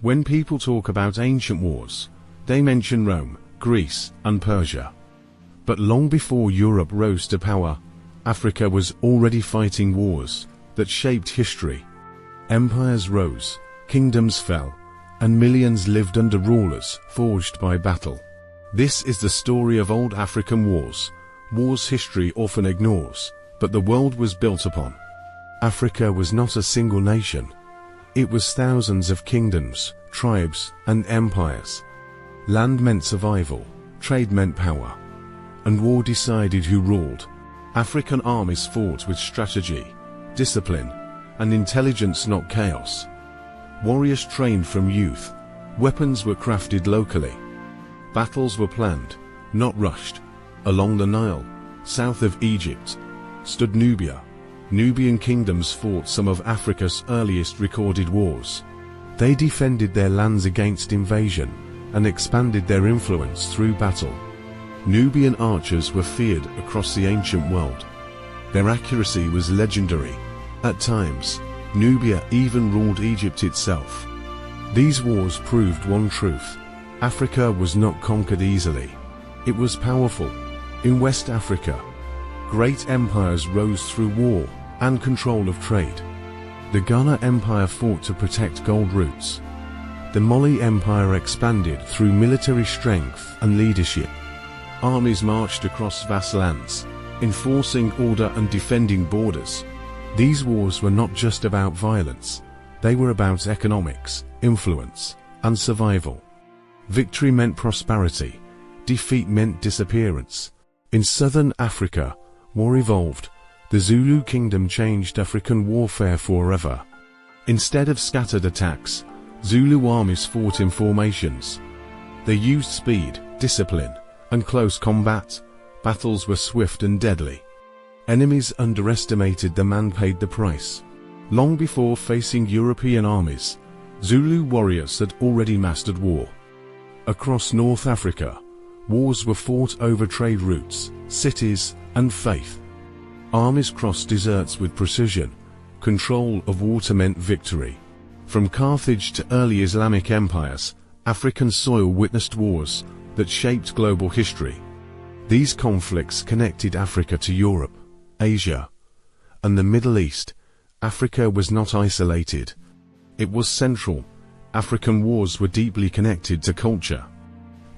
When people talk about ancient wars, they mention Rome, Greece, and Persia. But long before Europe rose to power, Africa was already fighting wars that shaped history. Empires rose, kingdoms fell, and millions lived under rulers forged by battle. This is the story of old African wars, wars history often ignores, but the world was built upon. Africa was not a single nation. It was thousands of kingdoms, tribes, and empires. Land meant survival, trade meant power, and war decided who ruled. African armies fought with strategy, discipline, and intelligence, not chaos. Warriors trained from youth. Weapons were crafted locally. Battles were planned, not rushed. Along the Nile, south of Egypt, stood Nubia. Nubian kingdoms fought some of Africa's earliest recorded wars. They defended their lands against invasion and expanded their influence through battle. Nubian archers were feared across the ancient world. Their accuracy was legendary. At times, Nubia even ruled Egypt itself. These wars proved one truth: Africa was not conquered easily. It was powerful. In West Africa, great empires rose through war and control of trade. The Ghana Empire fought to protect gold routes. The Mali Empire expanded through military strength and leadership. Armies marched across vast lands, enforcing order and defending borders. These wars were not just about violence, they were about economics, influence, and survival. Victory meant prosperity, defeat meant disappearance. In southern Africa, war evolved. The Zulu kingdom changed African warfare forever. Instead of scattered attacks, Zulu armies fought in formations. They used speed, discipline, and close combat. Battles were swift and deadly. Enemies underestimated them and paid the price. Long before facing European armies, Zulu warriors had already mastered war. Across North Africa, wars were fought over trade routes, cities, and faith. Armies crossed deserts with precision. Control of water meant victory. From Carthage to early Islamic empires, African soil witnessed wars that shaped global history. These conflicts connected Africa to Europe, Asia, and the Middle East. Africa was not isolated. It was central. African wars were deeply connected to culture.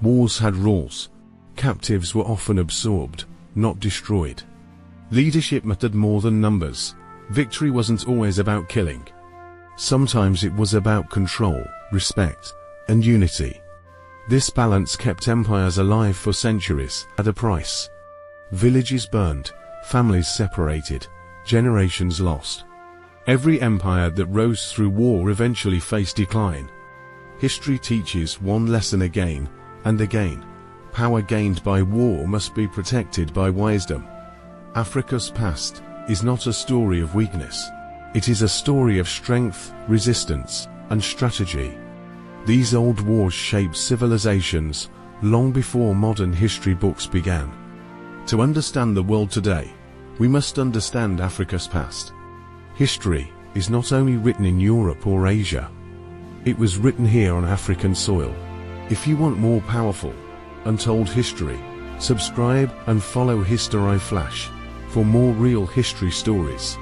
Wars had rules. Captives were often absorbed, not destroyed. Leadership mattered more than numbers. Victory wasn't always about killing. Sometimes it was about control, respect, and unity. This balance kept empires alive for centuries, at a price. Villages burned, families separated, generations lost. Every empire that rose through war eventually faced decline. History teaches one lesson again and again: power gained by war must be protected by wisdom. Africa's past is not a story of weakness. It is a story of strength, resistance, and strategy. These old wars shaped civilizations long before modern history books began. To understand the world today, we must understand Africa's past. History is not only written in Europe or Asia. It was written here on African soil. If you want more powerful, untold history, subscribe and follow HistoryFlash for more real history stories.